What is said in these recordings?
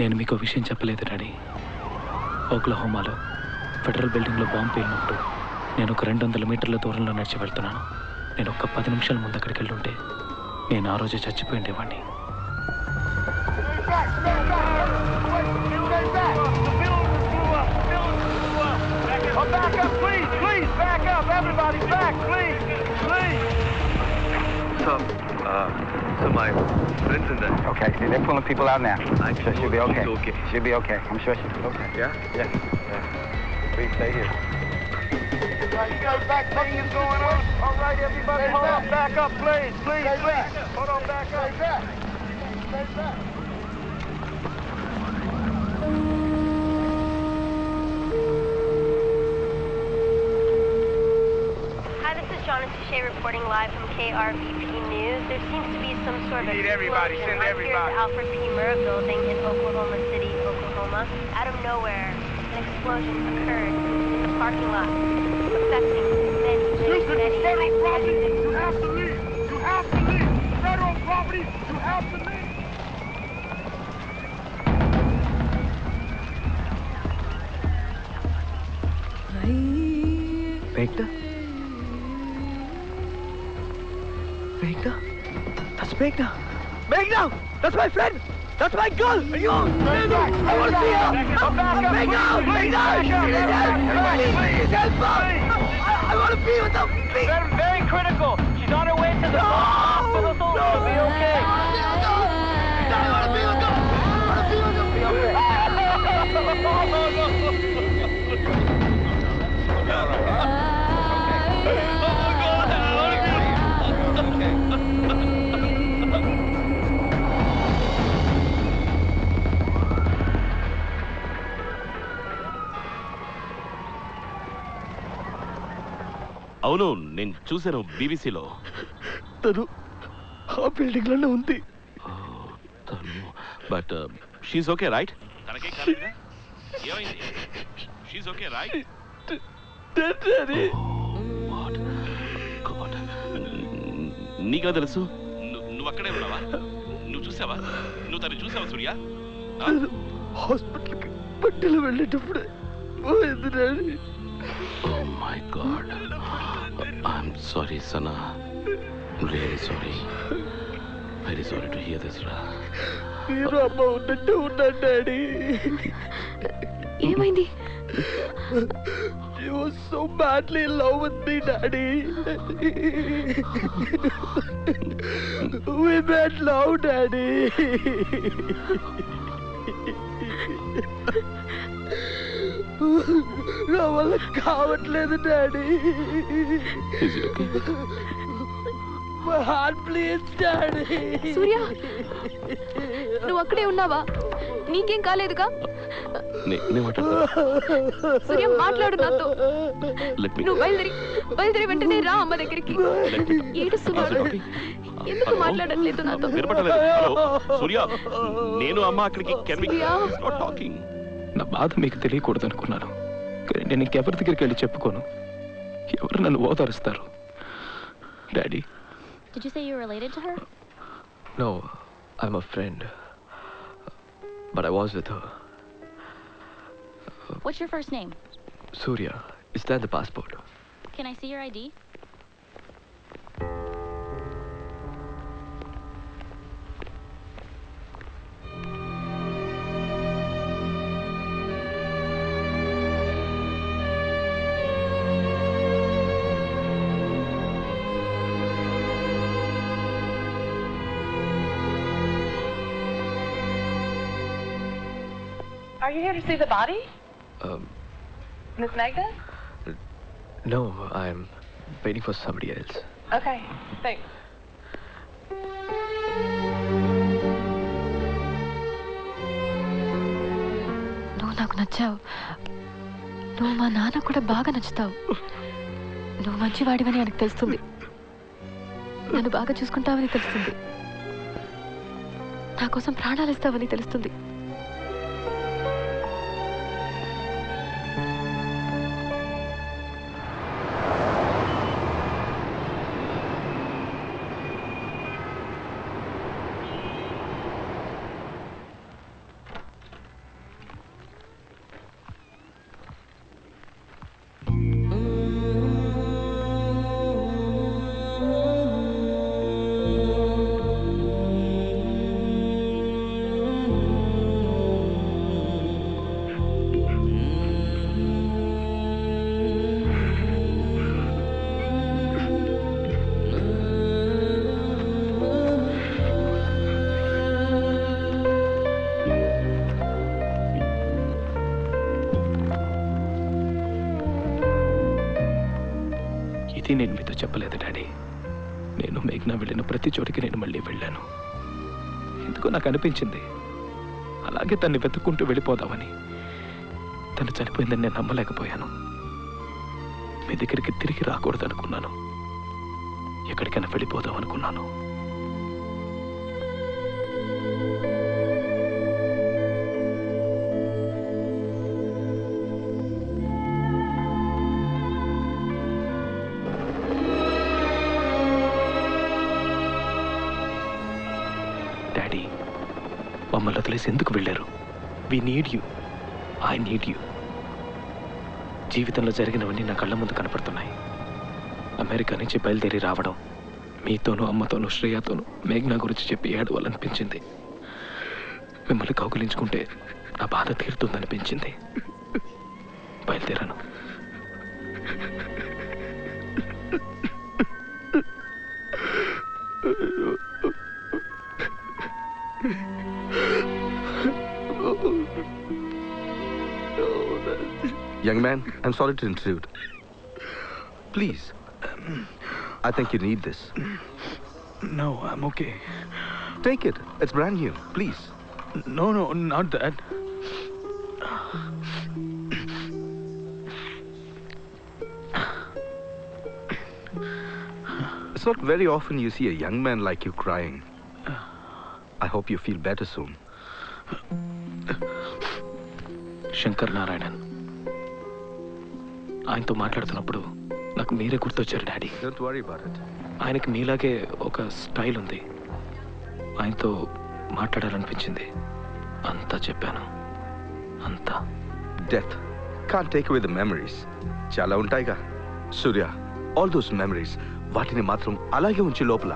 నేను మీకు విషయం చెప్పలేదు డాడీ. ఓక్లహోమాలో ఫెడరల్ బిల్డింగ్లో బాంబు పేలినప్పుడు నేను ఒక 200 మీటర్ల దూరంలో నడిచి వెళ్తున్నాను. నేను ఒక్క 10 నిమిషాల ముందు అక్కడికి వెళ్ళుంటే నేను ఆ రోజే చచ్చిపోయి ఉండేవాడిని. So my friends in there. Okay, they're pulling people out now. I'm sure she'll be okay. Okay. She'll be okay. I'm sure she'll be okay. Yeah? Yeah. Please stay here. You guys back? Nothing is going on. All right, everybody, hold on. Back up, please. Please. Hold on, back up. Stay back. Stay back. Shauna Touche reporting live from KRVP News. There seems to be some sort of everybody. Send right everybody. Here at the Alfred P. Murrah building in Oklahoma City, Oklahoma. Out of nowhere, an explosion occurred in the parking lot, affecting many Federal property, you have to leave. You have to leave. Federal property, you have to leave. Megna? Megna? That's Megna! Megna! That's my friend! That's my girl! Are you? I want to see her! Megna! Megna! Please help her! I want to be with her! Please! Very critical. She's on her way to the hospital. She'll be okay. I want to be with her! I want to be with her! Be okay. అవును, నేను చూశాను బీబీసీలో. తను ఆ building లోనే ఉంది. But she's okay right? తనకే కాలేదా? ఏమైంది? She's okay right? నీకా తెలుసు? నువ్వు అక్కడే ఉన్నావా? నువ్వు చూసావా? నువ్వు తను చూసావా సూర్య? హాస్పిటల్కి బట్టలు వెళ్ళేటప్పుడే పోయింది daddy. Oh my God. I'm sorry, Sana. Really sorry. Very sorry to hear this, Ra. మీరు అమ్మ ఉన్నట్టు ఉన్నాను డాడీ. ఏమైంది? She was so badly in love with me, Daddy. We made love, Daddy. నా వల్ల కావట్లేదు daddy. My heart bleeds, Daddy. సూర్య, నువ్వు అక్కడే ఉన్నావా? నీకేం కాలేదుగా? సూర్య, మాట్లాడు నాతో. నువ్వు బయలుదేరి వెంటనే రా అమ్మ దగ్గరికి. ఏడుస్తున్నాడు. ఎందుకు మాట్లాడట్లేదు నాతో? సూర్య, నేను అమ్మ అక్కడికి. నా బాధ మీకు తెలియకూడదు అనుకున్నాను. నేను ఇంకెవరి దగ్గరికి వెళ్ళి చెప్పుకోను. ఎవరు నన్ను ఓదారుస్తారు? Daddy. Did you say you were related to her? No, I'm a friend. But I was with her. What's your first name? Surya. Is that the passport? Can I see your ID? Are you here to see the body? Miss Magda? No, I'm waiting for somebody else. Okay, thanks. నువ్వు నాకు నచ్చావు. నువ్వు మా నాన్న కూడా బాగా నచ్చుతావు. నువ్వు మంచివాడివని ఆయనకు తెలుస్తుంది. నన్ను బాగా చూసుకుంటావని తెలుస్తుంది. నా కోసం ప్రాణాలు ఇస్తావని తెలుస్తుంది. ఇది నేను మీతో చెప్పలేదు డాడీ. నేను మేఘ్నా వెళ్ళిన ప్రతి చోటికి నేను మళ్ళీ వెళ్ళాను. ఎందుకో నాకు అనిపించింది అలాగే తన్ని వెతుక్కుంటూ వెళ్ళిపోదామని. తను చనిపోయిందని నేను నమ్మలేకపోయాను. మీ దగ్గరికి తిరిగి రాకూడదు అనుకున్నాను. ఎక్కడికైనా వెళ్ళిపోదాం అనుకున్నాను. డాడీ, మమ్మల్ని వదిలేసి ఎందుకు వెళ్ళారు? We need you. I need you. జీవితంలో జరిగినవన్నీ నా కళ్ళ ముందు కనపడుతున్నాయి. అమెరికా నుంచి బయలుదేరి రావడం, మీతోనూ అమ్మతోనూ శ్రేయతోనూ మేఘ్నా గురించి చెప్పి ఏడవాలనిపించింది. మిమ్మల్ని కౌగిలించుకుంటే నా బాధ తీరుతుందనిపించింది. బయలుదేరాను. Young man, I'm sorry to intrude. Please, I think you need this. No, I'm okay. Take it. It's brand new. Please. No, not that. It's not very often you see a young man like you crying. I hope you feel better soon. Shankar Narayanan. ఆయనతో మాట్లాడుతున్నప్పుడు నాకు మీరే గుర్తొచ్చారు daddy. Don't worry about it. ఆయనకి మీలాగే ఒక style ఉంది. ఆయనతో మాట్లాడాలనిపించింది. అంతా చెప్పాను. అంతా. Death can't take away the memories. చాలా ఉంటాయిగా సూర్య. All those memories, వాటిని మాత్రం అలాగే ఉంచి లోపల.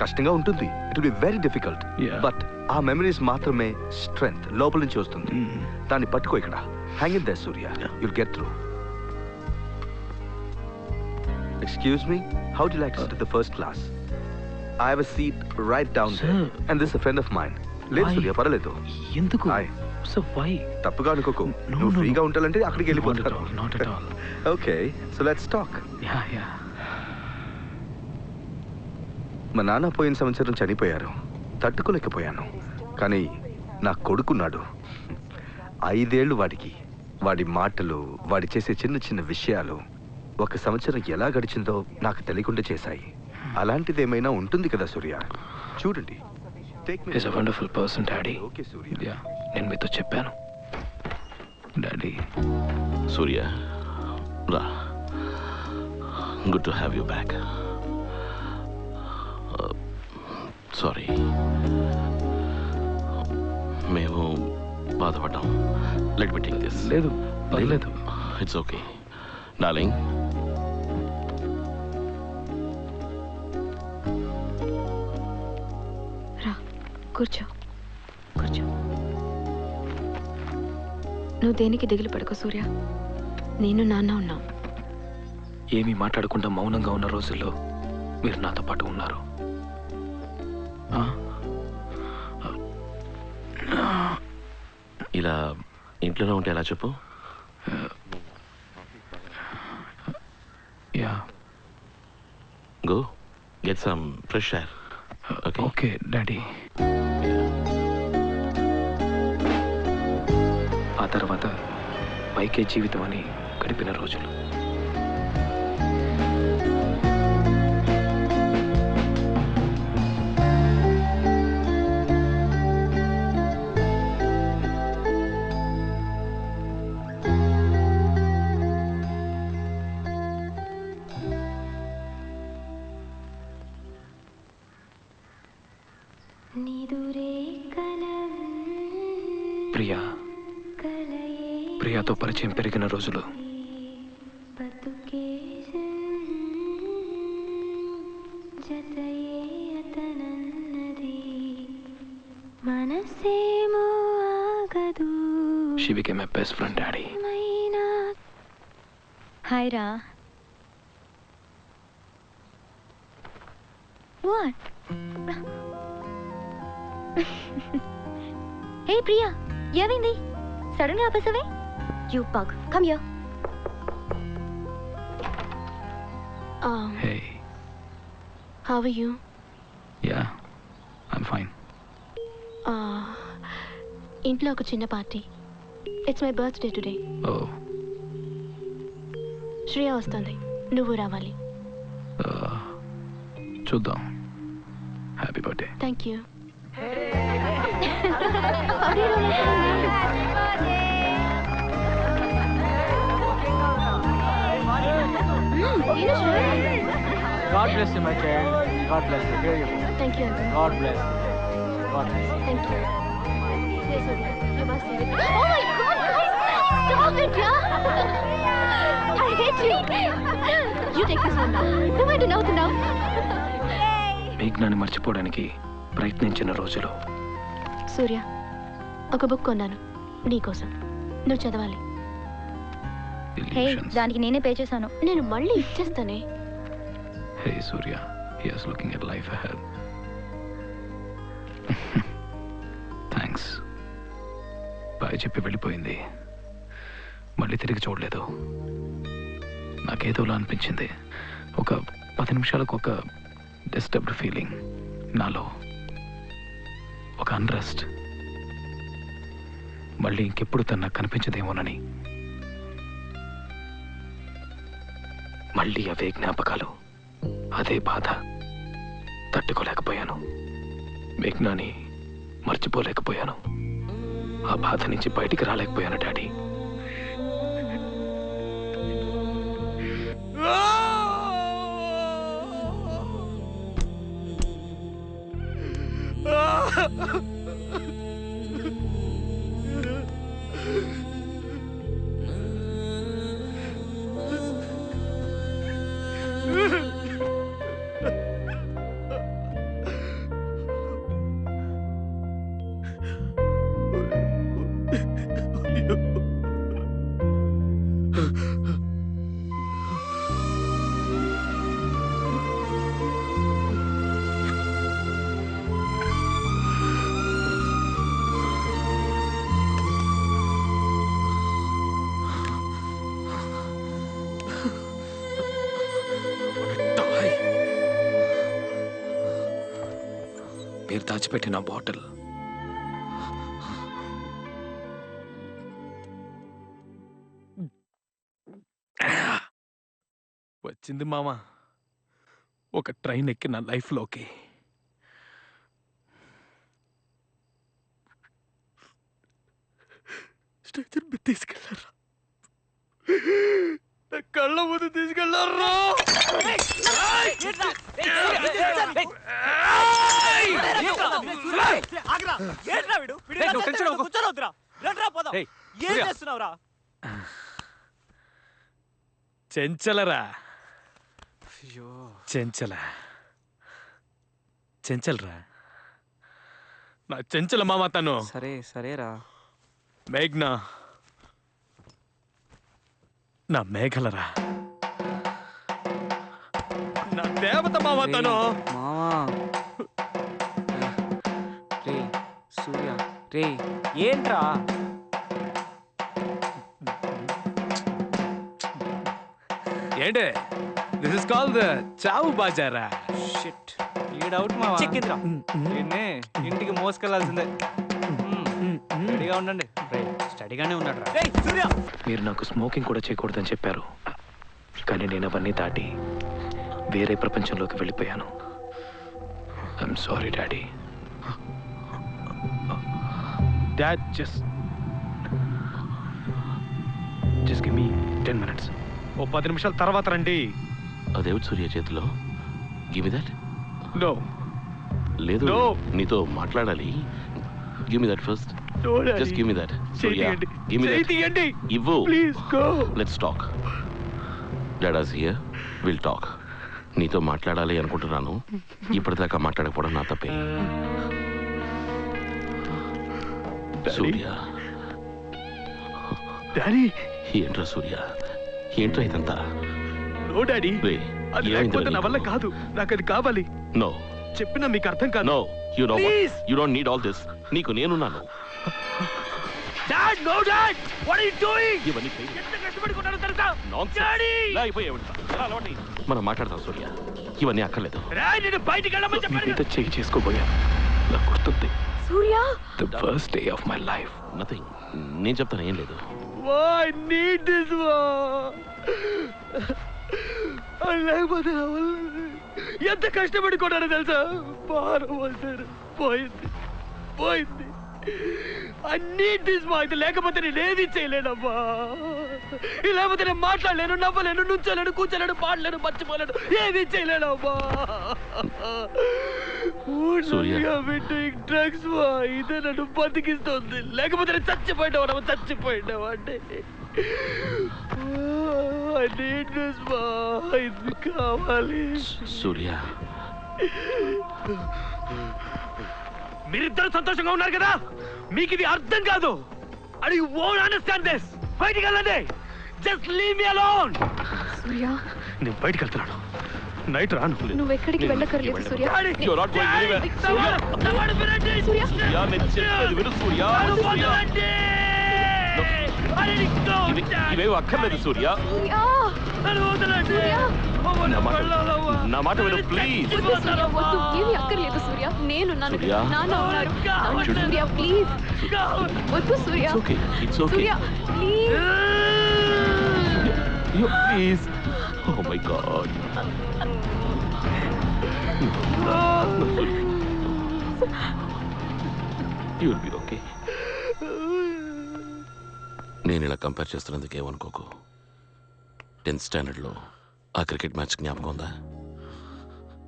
కష్టంగా ఉంటుంది. It will be very difficult. Yeah. But ఆ మెమరీస్ మాత్రమే స్ట్రెంగ్త్ లోపల నుంచి వస్తుంది. దాన్ని పట్టుకో ఇక్కడ. Hang in there, Surya. You'll get through. Excuse me, how do you like to sit at the first class? I have a seat right down there. And this is a friend of mine. లేదు సూర్య, పర్వాలేదు. ఎందుకు? So why? తప్పుగా అనుకోకు. నువ్వు ఫ్రీగా ఉండాలంటే అక్కడికి వెళ్ళిపోతాను. Not at all. Okay, so let's talk. Yeah. మా నాన్న పోయిన సంవత్సరం చనిపోయారు. తట్టుకోలేకపోయాను. కానీ నా కొడుకున్నాడు. 5 ఏళ్ళు వాడికి. వాడి మాటలు, వాడి చేసే చిన్న చిన్న విషయాలు 1 సంవత్సరం ఎలా గడిచిందో నాకు తెలియకుండా చేశాయి. అలాంటిది ఏమైనా ఉంటుంది కదా సూర్య. చూడండి. He's a wonderful person, Daddy. Okay, Surya. Yeah, నేను మీతో చెప్పాను. Daddy. సూర్య, రా. Good to have you back. Sorry. మేము బాధపడ్డాం. Let me take this. లేదు, పర్లేదు. It's okay. Darling. రా, కూర్చో. నువ్వు దేనికి దిగులు పడకు సూర్య. నేను నాన్న ఉన్నాం. ఏమీ మాట్లాడకుండా మౌనంగా ఉన్న రోజుల్లో మీరు నాతో పాటు ఉన్నారు. ఇలా ఇంట్లోనే ఉంటే ఎలా చెప్పు? Yeah. Go. Get some fresh air. Okay, Daddy. ఆ తర్వాత పైకే జీవితం అని గడిపిన రోజులు. ప్రియాతో పరిచయం పెరిగిన రోజులు. She became my best friend, Daddy. Hi, Ra. What? Hey, Priya. ఏమైంది? సడన్ గా ఆపేసావే? You pug. Come here. Hey. How are you? Yeah, I'm fine. ఇంట్లో ఒక చిన్న party. It's my birthday today. Oh. Shreya వస్తుంది, నువ్వు రావాలి. చూద్దాం. Happy birthday. Thank you. God bless you, my child. God bless you. Here you go. Thank you uncle. God bless you. God bless you. Thank you. Yes, okay. You must see it. Oh my God, guys! Stop it, yeah! I hate you. You take this one now. No, I don't know. మేఘ్నాన్ని మర్చిపోవడానికి ప్రయత్నించిన రోజులు. సూర్య, ఒక book కొన్నాను నీకోసం, నువ్వు చదవాలి. Illusions. దానికి నేనే పే చేశాను. నేను మళ్ళీ ఇచ్చేస్తానే. Hey Surya, he is looking at life ahead. Thanks. Bye చెప్పి వెళ్ళిపోయింది. మళ్ళీ తిరిగి చూడలేదు. నాకేదోలా అనిపించింది. ఒక 10 నిమిషాలకు ఒక డిస్టర్బ్డ్ ఫీలింగ్ నాలో, ఒక అన్రెస్ట్. మళ్ళీ ఇంకెప్పుడు తను నాకు కనిపించదేమోనని. మళ్ళీ అవే జ్ఞాపకాలు, అదే బాధ. తట్టుకోలేకపోయాను. మేఘ్నాని మర్చిపోలేకపోయాను. ఆ బాధ నుంచి బయటికి రాలేకపోయాను డాడీ. మీరు దాచిపెట్టిన బాటిల్ వచ్చింది మామ. ఒక ట్రైన్ ఎక్కి నా లైఫ్లోకి. స్టేషన్ మీద తీసుకెళ్ళారా? నా కళ్ళ ముందు తీసుకెళ్ళారా? చెంచలరా, చెంచలరా, నా చెంచల మామ తను. సరేరా. మేఘ్నా నా మేఘలరా, నా దేవత మామ తను. రే సూర్య, రే ఏంట్రా? ఏంటే దిస్ ఇస్ కాల్డ్ ద చావు బాజారా. షిట్, ఈ డౌట్ మా చిక్కిందిరా. నిన్నే ఇంటికి మోసుకెళ్లాల్సిందే. రెడీగా ఉండండి. స్టడీగానే ఉన్నాడు రా. సూర్య, మీరు నాకు స్మోకింగ్ కూడా చేయకూడదని చెప్పారు, కానీ నేను అవన్నీ దాటి వేరే ప్రపంచంలోకి వెళ్ళిపోయాను. I'm sorry daddy. Dad just give me 10 minutes. ఓ 10 నిమిషాల తర్వాత రండి. అదేవిటి సూర్య చేతిలో? Give me that. నో లేదు, No. నీతో మాట్లాడాలి. Give me that first. Just give me that. Surya, give me that. ఇవ్వు. Please go. Let's talk. Dad's here, we'll talk. నీతో మాట్లాడాలి అనుకుంటున్నాను. ఇప్పటిదాకా మాట్లాడకపోవడం నా తప్పే. సూర్య. డాడీ. ఏంట్రా సూర్య, ఏంట్రా ఇదంతా? నో డాడీ, అది లేకపోతే నా వల్ల కాదు. నాకు అది కావాలి. నో, చెప్పినా మీకు అర్థం కాదు. No, you know Please. You don't need all this. నీకు నేనున్నాను. Dad, no, Dad! What are you doing? ఇవన్నీ ఎంత కష్టపడుకున్నారో తెలుసా? Nonsense. Daddy! మనం మాట్లాడతాం సూర్య, ఇవన్నీ అక్కర్లేదు. రాయ్, నేను బయటికి వెళ్ళమని నీ చెప్పాను. మీద చేయి చేసుకోబోయా నాకు గుర్తుంది. Surya the first day of my life. Nothing, నేను చెప్తాను, ఏం లేదు. I need this one. లేకపోతే ఎంత కష్టపడుకున్నారో తెలుసా? భారం వస్తారు, పోయింది. I need this one. ఇది లేకపోతే నేను ఏది చేయలేనమ్మా. లేకపోతే నేను మాట్లాడలేను, నవ్వలేను, నుంచోలేను, కూర్చోలేను, పాడలేను, మర్చిపోలేను, ఏది చేయలేనమ్మా. సూర్య. డ్రగ్స్ ఇదే నన్ను బతికిస్తుంది. లేకపోతే నేను చచ్చిపోయినావు అంటే I need this one. ఇది కావాలి. సూర్య, మీరిద్దరు సంతోషంగా ఉన్నారు కదా, మీకు ఇది అర్థం కాదు. And you won't understand this. బయటికి వెళ్ళండి. Just leave me alone. Surya నేను బయటికి వెళ్తున్నాను. నైట్ రాను. నువ్వు ఎక్కడికి వెళ్ళకర్లేదు సూర్య. You're not going anywhere. సూర్య సూర్య, నేను చెప్పేది విను సూర్య. ఇవేవి అక్కర్లేదు సూర్య. సూర్య నా మాట విను ప్లీజ్. వద్దు సూర్య, వద్దు, ఏమీ అక్కర్లేదు సూర్య. నేను నాన్న ఉన్నారు. సూర్య ప్లీజ్ వద్దు సూర్య. It's okay. Surya please. Please. Oh my God. You'll be okay. నేను ఇలా కంపేర్ చేస్తున్నందుకు ఏమనుకోకు. 10th స్టాండర్డ్లో ఆ క్రికెట్ మ్యాచ్ జ్ఞాపకం ఉందా?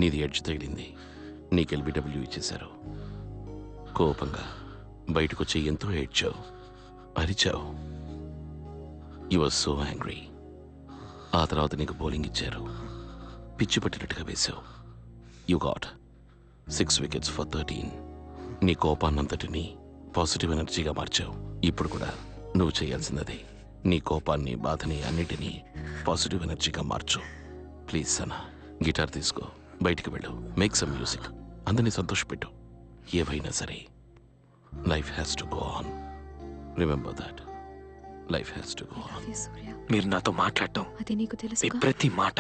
నీది ఎడ్జ్ తగిలింది, నీకు LBW ఇచ్చేశారు. కోపంగా బయటకు వచ్చి ఎంతో ఏడ్చావు, అరిచావు. You was so angry. ఆ తర్వాత నీకు బౌలింగ్ ఇచ్చారు, పిచ్చి పట్టినట్టుగా వేశావు. You got 6 wickets for 13. నీ కోపాన్నంతటినీ పాజిటివ్ ఎనర్జీగా మార్చావు. ఇప్పుడు కూడా నువ్వు చేయాల్సిందే. నీ కోపాన్ని, బాధని అన్నిటినీ పాజిటివ్ ఎనర్జీగా మార్చు. ప్లీజ్ సనా, గిటార్ తీసుకో, బయటికి వెళ్ళు, మేక్ సమ్ మ్యూజిక్, అందరినీ సంతోషపెట్టు. ఏవైనా సరే, life has to go on. Remember that. Life has to go on. Surya మీరు నాతో మాట్లాడటం, అది నీకు మీ తెలుసు. ప్రతి మాట